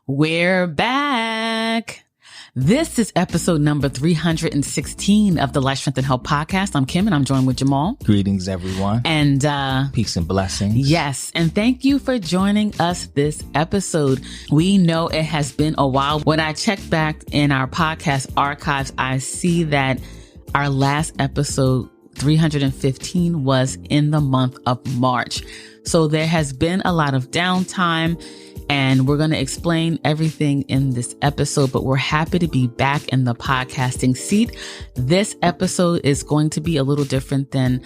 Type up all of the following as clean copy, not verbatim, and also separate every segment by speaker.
Speaker 1: We're back. This is episode number 316 of the Life, Strength, and Health podcast. I'm Kim and I'm joined with Jamal.
Speaker 2: Greetings, everyone.
Speaker 1: And
Speaker 2: peace and blessings.
Speaker 1: Yes. And thank you for joining us this episode. We know it has been a while. When I check back in our podcast archives, I see that our last episode, 315, was in the month of March. So there has been a lot of downtime. And we're going to explain everything in this episode, but we're happy to be back in the podcasting seat. This episode is going to be a little different than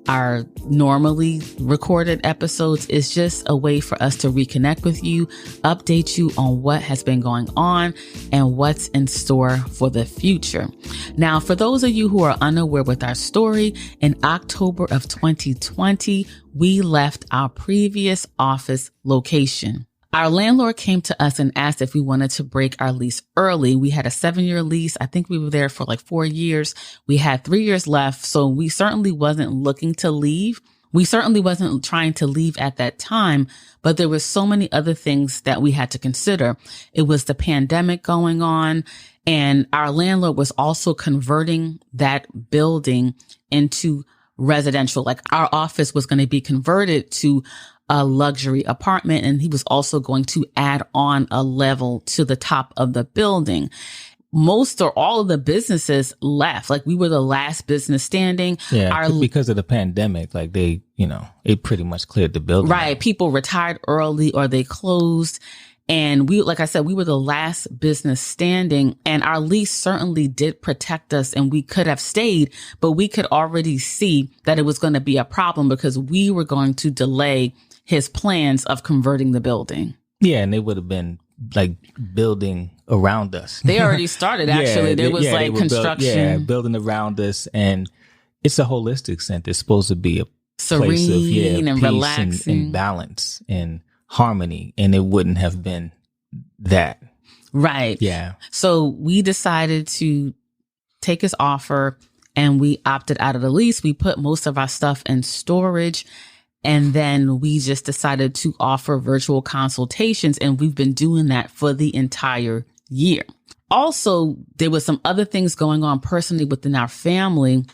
Speaker 1: our normally recorded episodes. It's just a way for us to reconnect with you, update you on what has been going on and what's in store for the future. Now, for those of you who are unaware with our story, in October of 2020, we left our previous office location. Our landlord came to us and asked if we wanted to break our lease early. We had a 7-year lease. I think we were there for like 4 years. We had 3 years left. So we certainly wasn't looking to leave. We certainly wasn't trying to leave at that time, but there were so many other things that we had to consider. It was the pandemic going on, and our landlord was also converting that building into residential. Like our office was going to be converted to a luxury apartment, and he was also going to add on a level to the top of the building. Most or all of the businesses left. Like we were the last business standing.
Speaker 2: Yeah, because of the pandemic, like it pretty much cleared the building.
Speaker 1: Right. People retired early or they closed. And we, like I said, we were the last business standing, and our lease certainly did protect us and we could have stayed, but we could already see that it was going to be a problem because we were going to delay his plans of converting the building.
Speaker 2: Yeah, and they would have been like building around us.
Speaker 1: They already started, actually. There was construction.
Speaker 2: Building around us. And it's a holistic center. It's supposed to be a
Speaker 1: serene
Speaker 2: place of
Speaker 1: and
Speaker 2: peace
Speaker 1: relaxing
Speaker 2: and balance and harmony. And it wouldn't have been that.
Speaker 1: Right.
Speaker 2: Yeah.
Speaker 1: So we decided to take his offer and we opted out of the lease. We put most of our stuff in storage. And then we just decided to offer virtual consultations. And we've been doing that for the entire year. Also, there was some other things going on personally within our family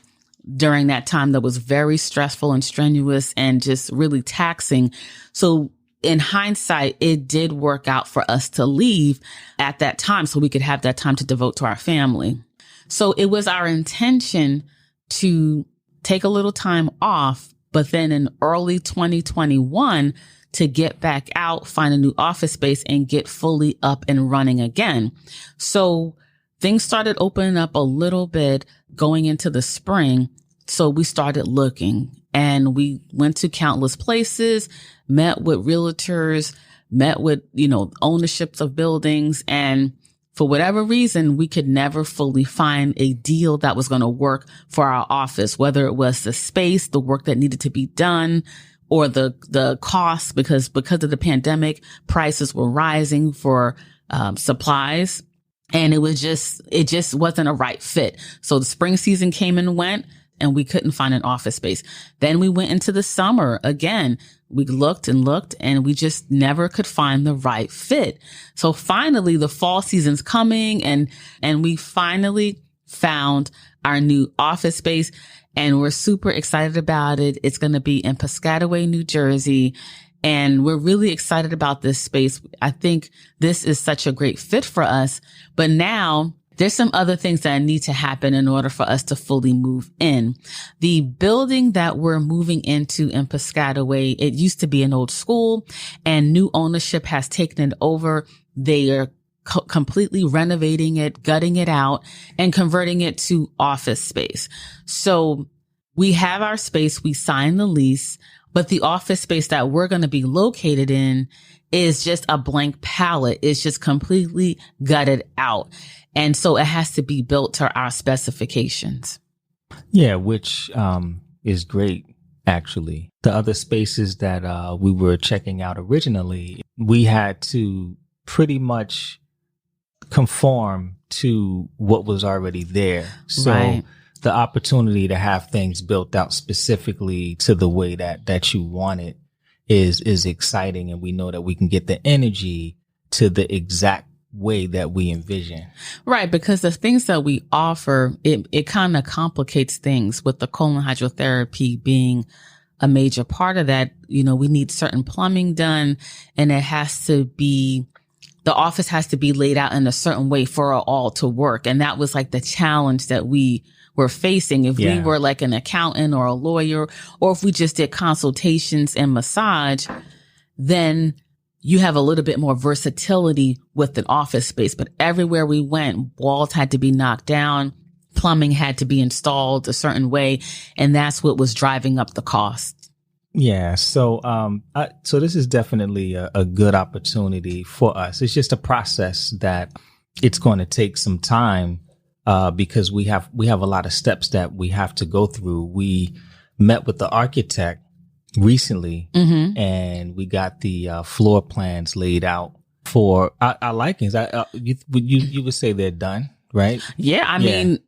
Speaker 1: during that time that was very stressful and strenuous and just really taxing. So in hindsight, it did work out for us to leave at that time so we could have that time to devote to our family. So it was our intention to take a little time off, but then in early 2021 to get back out, find a new office space and get fully up and running again. So things started opening up a little bit going into the spring. So we started looking and we went to countless places, met with realtors, met with, ownerships of buildings. And for whatever reason, we could never fully find a deal that was going to work for our office, whether it was the space, the work that needed to be done, or the cost, because of the pandemic, prices were rising for supplies. And it just wasn't a right fit. So the spring season came and went, and we couldn't find an office space. Then we went into the summer again. We looked and looked and we just never could find the right fit. So finally the fall season's coming and we finally found our new office space and we're super excited about it. It's going to be in Piscataway, New Jersey. And we're really excited about this space. I think this is such a great fit for us, but now there's some other things that need to happen in order for us to fully move in. The building that we're moving into in Piscataway, it used to be an old school and new ownership has taken it over. They are completely renovating it, gutting it out and converting it to office space. So we have our space. We signed the lease, but the office space that we're going to be located in is just a blank palette. It's just completely gutted out. And so it has to be built to our specifications.
Speaker 2: Yeah, which is great, actually. The other spaces that we were checking out originally, we had to pretty much conform to what was already there. So
Speaker 1: Right.
Speaker 2: the opportunity to have things built out specifically to the way that you want it is exciting. And we know that we can get the energy to the exact way that we envision.
Speaker 1: Right. Because the things that we offer, it kind of complicates things, with the colon hydrotherapy being a major part of that. You know, we need certain plumbing done, and it has to be, the office has to be laid out in a certain way for it all to work. And that was like the challenge that we were facing. If we were like an accountant or a lawyer, or if we just did consultations and massage, then you have a little bit more versatility with an office space. But everywhere we went, walls had to be knocked down, plumbing had to be installed a certain way, and that's what was driving up the cost.
Speaker 2: Yeah. So, so this is definitely a good opportunity for us. It's just a process that it's going to take some time, because we have a lot of steps that we have to go through. We met with the architect recently, and we got the floor plans laid out for our likings. You would say they're done, right?
Speaker 1: Yeah. I mean,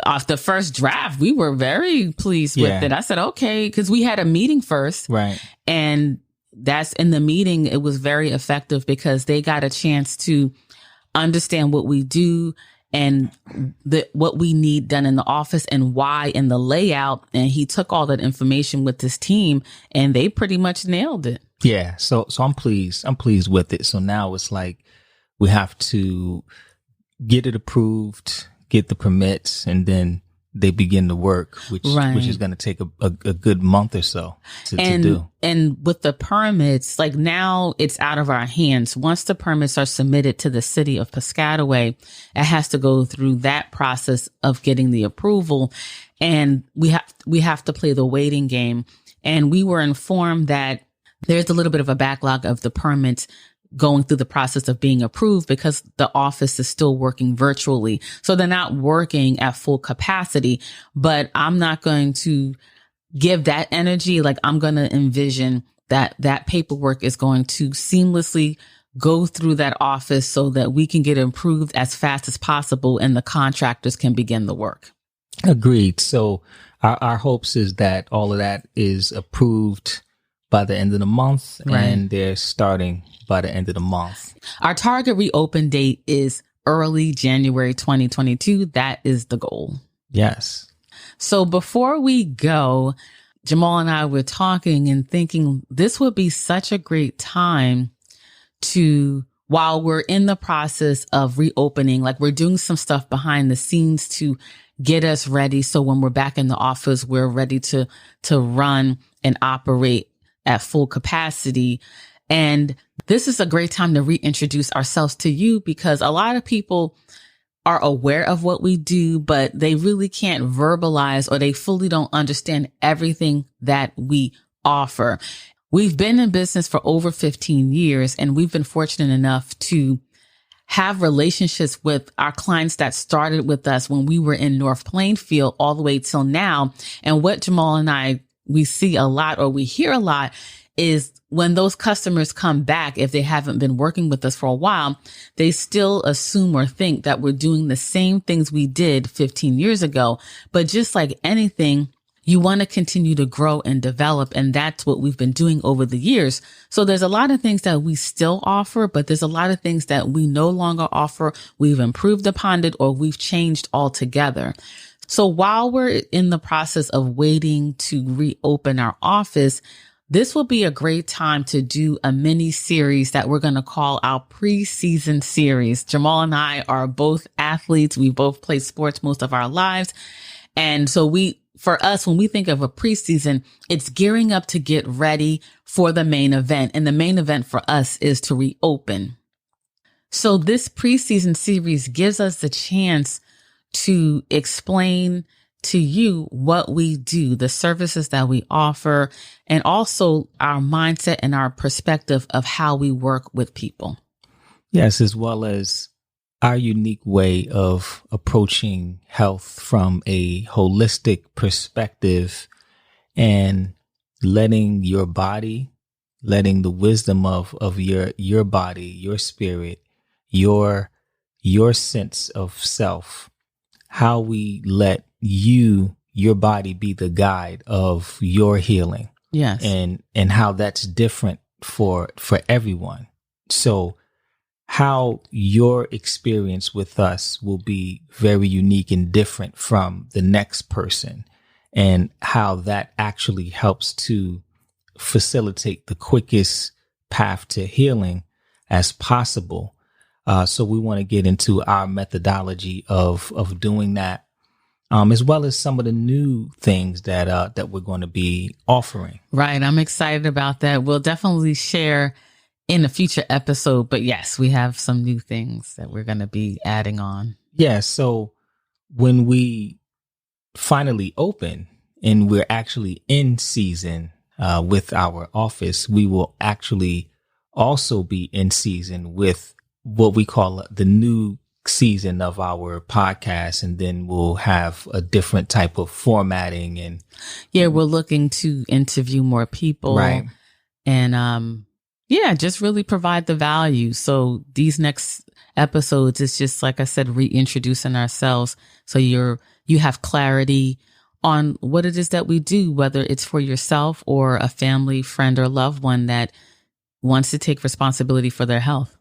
Speaker 1: off the first draft, we were very pleased with it. I said, okay, because we had a meeting first.
Speaker 2: Right.
Speaker 1: And that's in the meeting. It was very effective because they got a chance to understand what we do and what we need done in the office and why in the layout. And he took all that information with his team, and they pretty much nailed it.
Speaker 2: Yeah. So I'm pleased. I'm pleased with it. So now it's like we have to get it approved, get the permits, and then they begin to work, which is going to take a good month or so to do. And
Speaker 1: with the permits, like now it's out of our hands. Once the permits are submitted to the city of Piscataway, it has to go through that process of getting the approval. And we have to play the waiting game. And we were informed that there's a little bit of a backlog of the permits going through the process of being approved because the office is still working virtually. So they're not working at full capacity, but I'm not going to give that energy. Like, I'm going to envision that paperwork is going to seamlessly go through that office so that we can get approved as fast as possible and the contractors can begin the work.
Speaker 2: Agreed. So our hopes is that all of that is approved by the end of the month, and they're starting by the end of the month.
Speaker 1: Our target reopen date is early January 2022. That is the goal.
Speaker 2: Yes.
Speaker 1: So before we go, Jamal and I were talking and thinking this would be such a great time to, while we're in the process of reopening, like we're doing some stuff behind the scenes to get us ready. So when we're back in the office, we're ready to run and operate at full capacity. And this is a great time to reintroduce ourselves to you, because a lot of people are aware of what we do, but they really can't verbalize, or they fully don't understand everything that we offer. We've been in business for over 15 years, and we've been fortunate enough to have relationships with our clients that started with us when we were in North Plainfield all the way till now. And what Jamal and we see a lot, or we hear a lot, is when those customers come back, if they haven't been working with us for a while, they still assume or think that we're doing the same things we did 15 years ago. But just like anything, you want to continue to grow and develop. And that's what we've been doing over the years. So there's a lot of things that we still offer, but there's a lot of things that we no longer offer. We've improved upon it, or we've changed altogether. So while we're in the process of waiting to reopen our office, this will be a great time to do a mini series that we're going to call our preseason series. Jamal and I are both athletes. We both play sports most of our lives. And so for us, when we think of a preseason, it's gearing up to get ready for the main event. And the main event for us is to reopen. So this preseason series gives us the chance to explain to you what we do, the services that we offer, and also our mindset and our perspective of how we work with people.
Speaker 2: Yes, as well as our unique way of approaching health from a holistic perspective, and letting your body, letting the wisdom of your body, your spirit, your sense of self, how we let your body be the guide of your healing.
Speaker 1: Yes.
Speaker 2: And how that's different for everyone. So how your experience with us will be very unique and different from the next person, and how that actually helps to facilitate the quickest path to healing as possible. So we want to get into our methodology of doing that, as well as some of the new things that we're going to be offering.
Speaker 1: Right. I'm excited about that. We'll definitely share in a future episode. But yes, we have some new things that we're going to be adding on.
Speaker 2: Yeah. So when we finally open and we're actually in season with our office, we will actually also be in season with what we call the new season of our podcast. And then we'll have a different type of formatting. And
Speaker 1: yeah, we're looking to interview more people.
Speaker 2: Right.
Speaker 1: And just really provide the value. So these next episodes is just, like I said, reintroducing ourselves. So you have clarity on what it is that we do, whether it's for yourself or a family, friend, or loved one that wants to take responsibility for their health.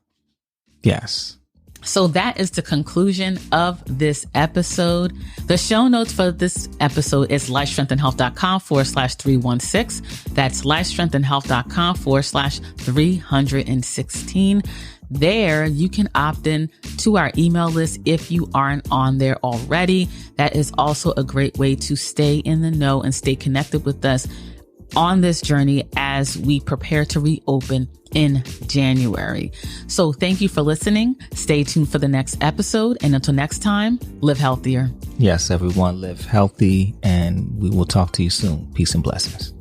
Speaker 2: Yes.
Speaker 1: So that is the conclusion of this episode. The show notes for this episode is lifestrengthandhealth.com/316. That's lifestrengthandhealth.com/316. There, you can opt in to our email list if you aren't on there already. That is also a great way to stay in the know and stay connected with us on this journey as we prepare to reopen in January. So thank you for listening. Stay tuned for the next episode. And until next time, live healthier.
Speaker 2: Yes, everyone, live healthy, and we will talk to you soon. Peace and blessings.